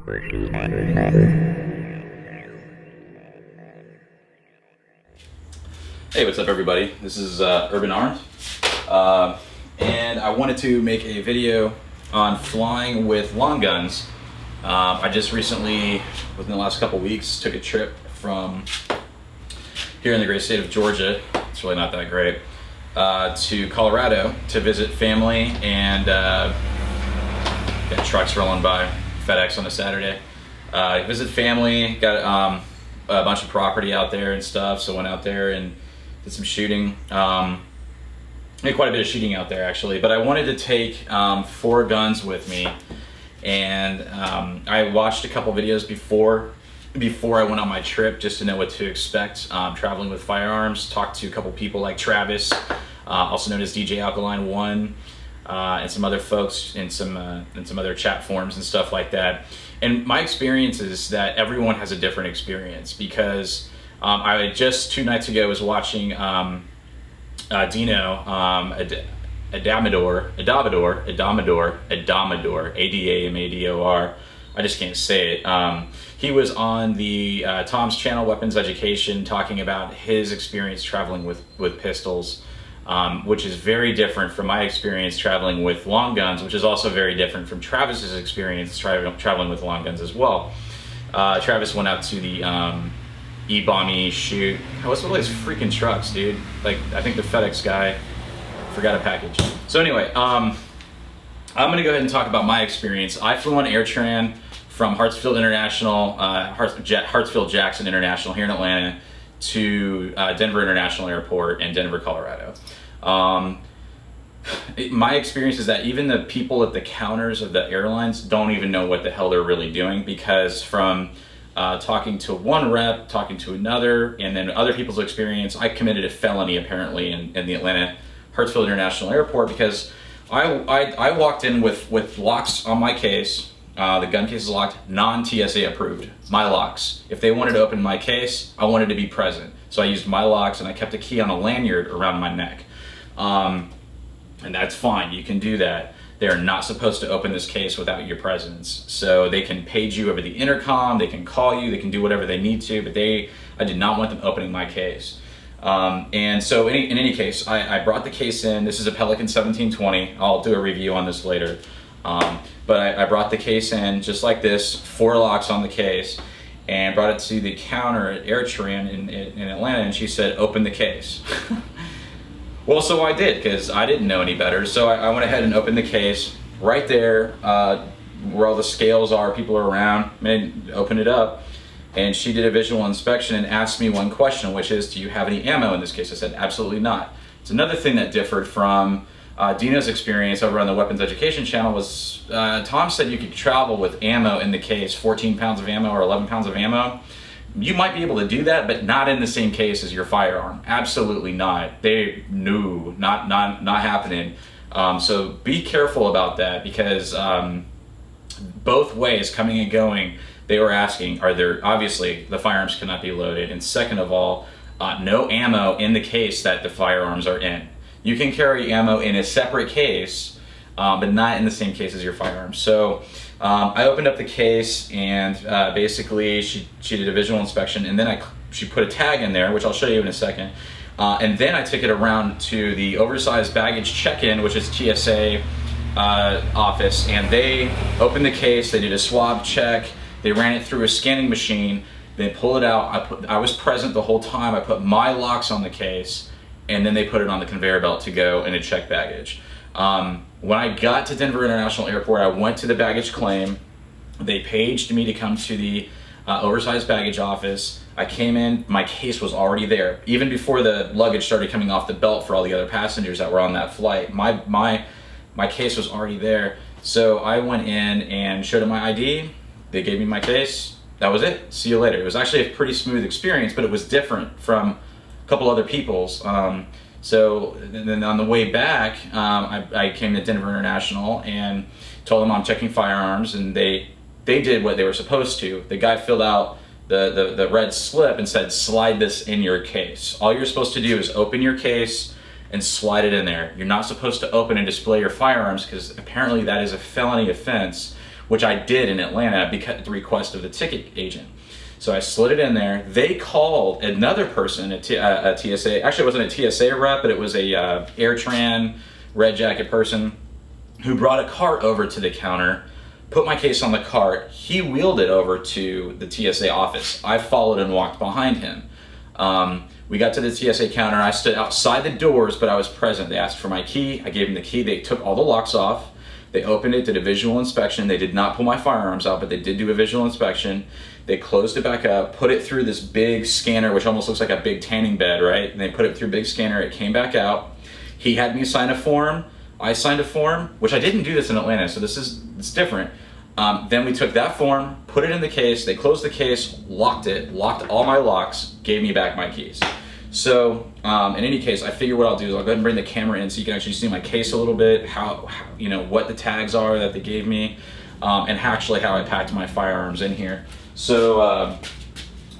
Hey, what's up everybody? This is Urban Armed, and I wanted to make a video on flying with long guns. I just recently, within the last couple weeks, took a trip from here in the great state of Georgia, it's really not that great, to Colorado to visit family and got trucks rolling by, FedEx on a Saturday. Visit family, got a bunch of property out there and stuff, so went out there and did some shooting. Made quite a bit of shooting out there actually, but I wanted to take 4 guns with me, and I watched a couple videos before I went on my trip just to know what to expect traveling with firearms. Talked to a couple people like Travis, also known as DJ Alkaline 1, and some other folks in some other chat forums and stuff like that. And my experience is that everyone has a different experience, because I just 2 nights ago was watching Dino, Adamador, Adamador, I just can't say it. He was on the Tom's channel, Weapons Education, talking about his experience traveling with pistols, which is very different from my experience traveling with long guns, which is also very different from Travis's experience traveling with long guns as well. Travis went out to the E-bomby shoot. What's with all these freaking trucks, dude? Like, I think the FedEx guy forgot a package. So anyway, I'm gonna go ahead and talk about my experience. I flew on Airtran from Hartsfield International, Hartsfield-Jackson International here in Atlanta to Denver International Airport in Denver, Colorado. My experience is that even the people at the counters of the airlines don't even know what the hell they're really doing, because from talking to one rep, talking to another, and then other people's experience, I committed a felony apparently in the Atlanta Hartsfield International Airport, because I walked in with locks on my case. The gun case is locked, non-TSA approved, my locks. If they wanted to open my case, I wanted to be present. So I used my locks, and I kept a key on a lanyard around my neck. And that's fine, you can do that. They're not supposed to open this case without your presence. So they can page you over the intercom, they can call you, they can do whatever they need to, but I did not want them opening my case. And so in any case, I brought the case in. This is a Pelican 1720. I'll do a review on this later. But I brought the case in just like this, 4 locks on the case, and brought it to the counter at Airtran in Atlanta, and she said, open the case. Well, so I did, because I didn't know any better. So I went ahead and opened the case right there where all the scales are, people are around, opened it up, and she did a visual inspection and asked me one question, which is, do you have any ammo in this case? I said, absolutely not. It's another thing that differed from Dino's experience over on the Weapons Education channel was Tom said you could travel with ammo in the case, 14 pounds of ammo or 11 pounds of ammo. You might be able to do that, but not in the same case as your firearm. Absolutely not. They knew, not happening. So be careful about that, because both ways, coming and going, they were asking, obviously the firearms cannot be loaded, and second of all, no ammo in the case that the firearms are in. You can carry ammo in a separate case, but not in the same case as your firearms. So I opened up the case, and basically she did a visual inspection, and then she put a tag in there, which I'll show you in a second. And then I took it around to the oversized baggage check-in, which is TSA office, and they opened the case, they did a swab check, they ran it through a scanning machine, they pulled it out. I was present the whole time. I put my locks on the case, and then they put it on the conveyor belt to go in a check baggage. When I got to Denver International Airport, I went to the baggage claim. They paged me to come to the oversized baggage office. I came in, my case was already there. Even before the luggage started coming off the belt for all the other passengers that were on that flight, my case was already there. So I went in and showed them my ID. They gave me my case. That was it. See you later. It was actually a pretty smooth experience, but it was different from a couple other people's. So then on the way back, I came to Denver International and told them I'm checking firearms, and they did what they were supposed to. The guy filled out the red slip and said, slide this in your case. All you're supposed to do is open your case and slide it in there. You're not supposed to open and display your firearms, because apparently that is a felony offense which I did in Atlanta because at the request of the ticket agent. So I slid it in there. They called another person, a TSA, actually it wasn't a TSA rep, but it was a Airtran red jacket person who brought a cart over to the counter, put my case on the cart. He wheeled it over to the TSA office. I followed and walked behind him. We got to the TSA counter. I stood outside the doors, but I was present. They asked for my key. I gave them the key. They took all the locks off. They opened it, did a visual inspection. They did not pull my firearms out, but they did do a visual inspection. They closed it back up, put it through this big scanner, which almost looks like a big tanning bed, right? And they put it through a big scanner. It came back out. He had me sign a form. I signed a form, which I didn't do this in Atlanta, so it's different. Then we took that form, put it in the case, they closed the case, locked it, locked all my locks, gave me back my keys. So in any case, I figure what I'll do is I'll go ahead and bring the camera in so you can actually see my case a little bit, how you know, what the tags are that they gave me, and actually how I packed my firearms in here. So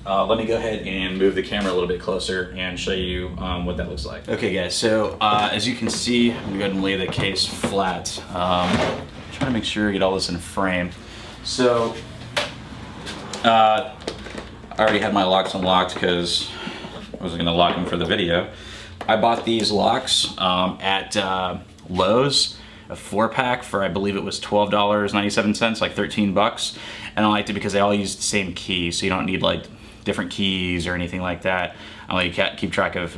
let me go ahead and move the camera a little bit closer and show you what that looks like. Okay guys, so as you can see, I'm gonna go ahead and lay the case flat. Trying to make sure I get all this in frame. So I already had my locks unlocked because I was gonna lock them for the video. I bought these locks at Lowe's, a 4-pack for I believe it was $12.97, like 13 bucks. And I liked it because they all use the same key, so you don't need like different keys or anything like that. I only keep track of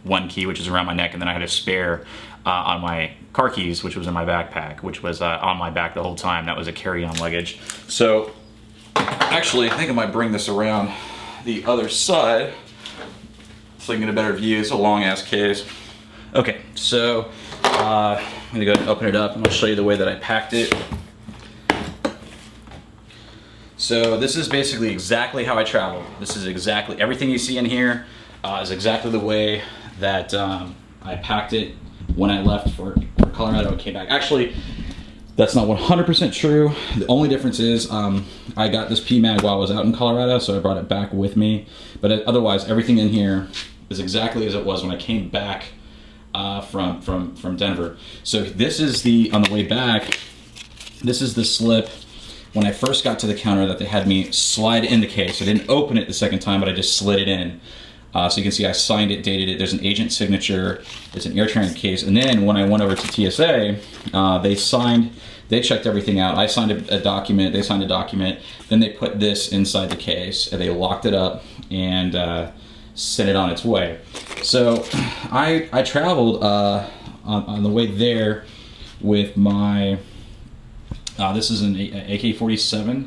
one key, which is around my neck, and then I had a spare on my car keys, which was in my backpack, which was on my back the whole time. That was a carry-on luggage. So actually, I think I might bring this around the other side so you can get a better view. It's a long-ass case. Okay, so I'm gonna go ahead and open it up and I'll show you the way that I packed it. So this is basically exactly how I traveled. This is exactly, everything you see in here is exactly the way that I packed it when I left for Colorado and came back. Actually, that's not 100% true. The only difference is I got this PMag while I was out in Colorado, so I brought it back with me. But otherwise, everything in here is exactly as it was when I came back from Denver. So this is on the way back, this is the slip when I first got to the counter that they had me slide in the case. I didn't open it the second time, but I just slid it in. So you can see I signed it, dated it. There's an agent signature. It's an Airtran case. And then when I went over to TSA, they checked everything out. I signed a document, they signed a document. Then they put this inside the case and they locked it up and sent it on its way. So I traveled on the way there with my, this is an AK-47,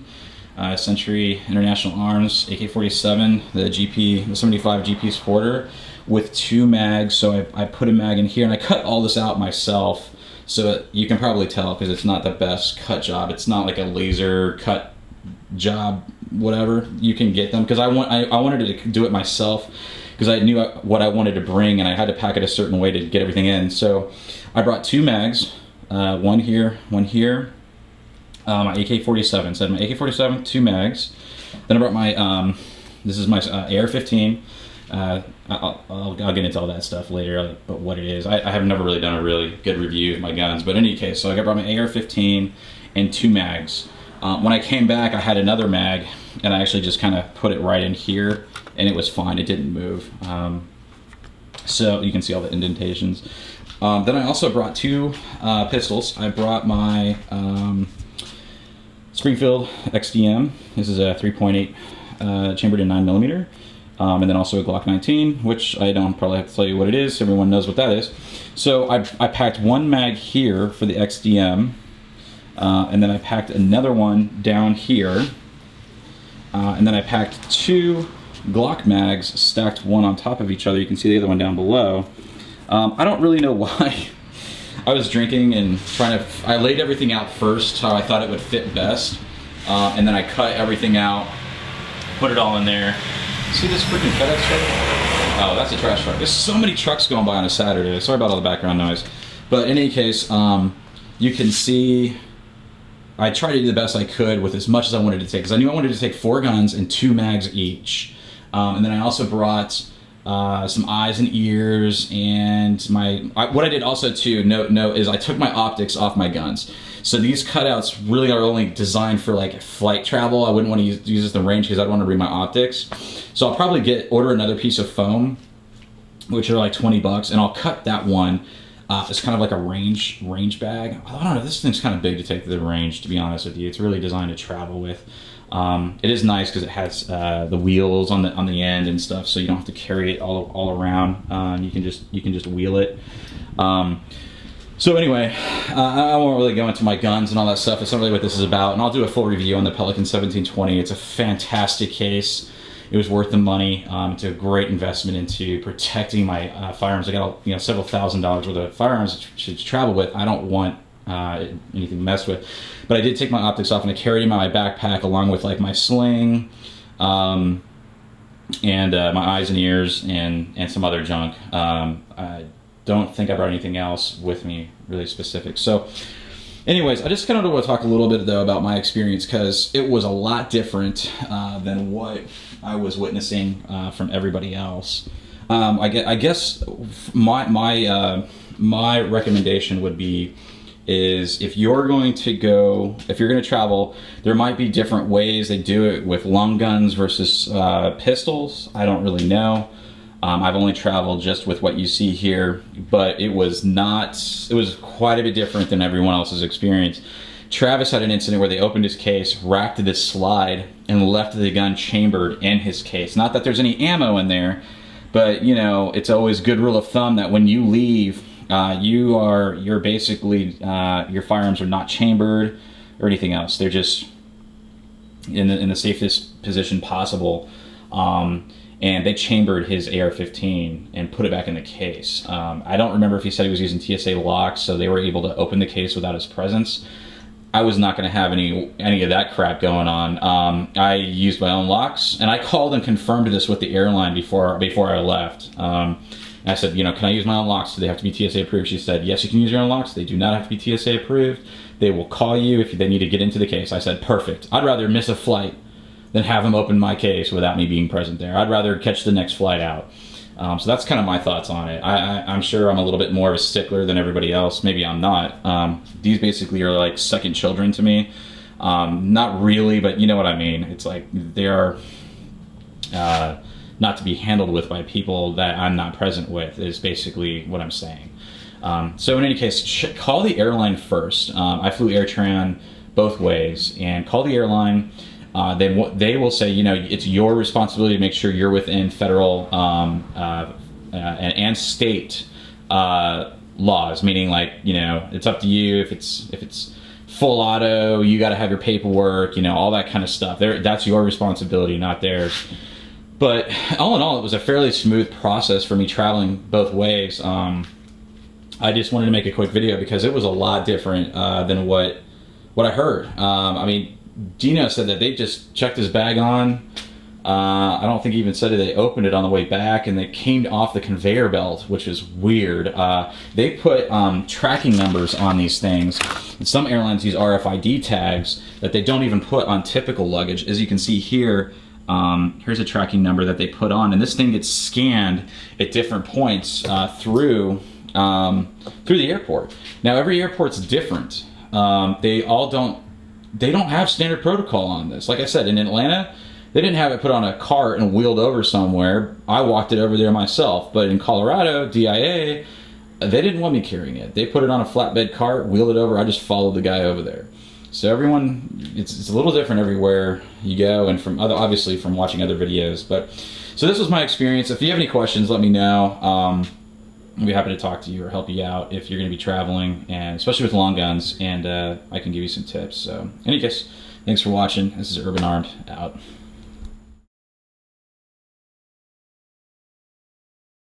Century International Arms AK-47, the 75 GP Sporter with 2 mags. So I put a mag in here and I cut all this out myself. So you can probably tell because it's not the best cut job. It's not like a laser cut job, whatever. You can get them because I wanted to do it myself because I knew what I wanted to bring and I had to pack it a certain way to get everything in. So I brought 2 mags, one here, one here. My AK-47, so I had my AK-47, 2 mags. Then I brought my, this is my AR-15. I'll get into all that stuff later, but what it is. I have never really done a really good review of my guns, but in any case, so I brought my AR-15 and 2 mags. When I came back, I had another mag, and I actually just kind of put it right in here, and it was fine, it didn't move. So you can see all the indentations. Then I also brought 2 pistols. I brought my Springfield XDM. This is a 3.8 chambered in 9mm. And then also a Glock 19, which I don't probably have to tell you what it is. Everyone knows what that is. So I packed 1 mag here for the XDM, and then I packed another one down here, and then I packed 2 Glock mags stacked one on top of each other. You can see the other one down below. I don't really know why. I was drinking and I laid everything out first how I thought it would fit best, and then I cut everything out, put it all in there. See this freaking FedEx truck? Oh, that's a trash truck. There's so many trucks going by on a Saturday. Sorry about all the background noise. But in any case, you can see I tried to do the best I could with as much as I wanted to take, because I knew I wanted to take 4 guns and 2 mags each. And then I also brought some eyes and ears, and what I did also too, note, is I took my optics off my guns. So these cutouts really are only designed for like flight travel. I wouldn't want to use this in the range because I'd want to read my optics. So I'll probably order another piece of foam, which are like 20 bucks, and I'll cut that one. It's kind of like a range bag. I don't know, this thing's kind of big to take to the range, to be honest with you. It's really designed to travel with. It is nice because it has the wheels on the end and stuff, so you don't have to carry it all around. You can just wheel it. So anyway, I won't really go into my guns and all that stuff. It's not really what this is about, and I'll do a full review on the Pelican 1720. It's a fantastic case. It was worth the money. It's a great investment into protecting my firearms. I got several $1,000s worth of firearms to travel with. I don't want anything messed with. But I did take my optics off and I carried them in my backpack along with like my sling, and my eyes and ears and some other junk. I don't think I brought anything else with me really specific. So anyways, I just kind of want to talk a little bit though about my experience, because it was a lot different than what I was witnessing from everybody else. I guess my recommendation would be if you're going to travel, there might be different ways they do it with long guns versus pistols. I don't really know. I've only traveled just with what you see here, but it was quite a bit different than everyone else's experience. Travis had an incident where they opened his case, racked this slide, and left the gun chambered in his case. Not that there's any ammo in there, but it's always good rule of thumb that when you leave, you're basically, your firearms are not chambered or anything else. They're just in the safest position possible. And they chambered his AR-15 and put it back in the case. I don't remember if he said he was using TSA locks, so they were able to open the case without his presence. I was not going to have any of that crap going on. I used my own locks, and I called and confirmed this with the airline before I left. I said, can I use my own locks? Do they have to be TSA approved? She said, yes, you can use your own locks. They do not have to be TSA approved. They will call you if they need to get into the case. I said, perfect. I'd rather miss a flight than have them open my case without me being present there. I'd rather catch the next flight out. So that's kind of my thoughts on it. I'm sure I'm a little bit more of a stickler than everybody else. Maybe I'm not. These basically are like second children to me. Not really, but you know what I mean. It's like they are not to be handled with by people that I'm not present with, is basically what I'm saying. So in any case, call the airline first. I flew Airtran both ways, and call the airline. They will say, it's your responsibility to make sure you're within federal and state laws, meaning like, it's up to you if it's full auto, you got to have your paperwork, all that kind of stuff. That's your responsibility, not theirs. But all in all, it was a fairly smooth process for me traveling both ways. I just wanted to make a quick video because it was a lot different than what I heard. I mean, Dino said that they just checked his bag on. I don't think he even said it. They opened it on the way back, and they came off the conveyor belt, which is weird. They put tracking numbers on these things. And some airlines use RFID tags that they don't even put on typical luggage. As you can see here, here's a tracking number that they put on, and this thing gets scanned at different points through the airport. Now, every airport's different. They don't have standard protocol on this. Like I said, in Atlanta, they didn't have it put on a cart and wheeled over somewhere. I walked it over there myself. But in Colorado, DIA, they didn't want me carrying it. They put it on a flatbed cart, wheeled it over. I just followed the guy over there. So everyone, it's a little different everywhere you go, and obviously from watching other videos. But so this was my experience. If you have any questions, let me know. I'll be happy to talk to you or help you out if you're going to be traveling, and especially with long guns, and I can give you some tips. So in any case, thanks for watching. This is Urban Armed, out.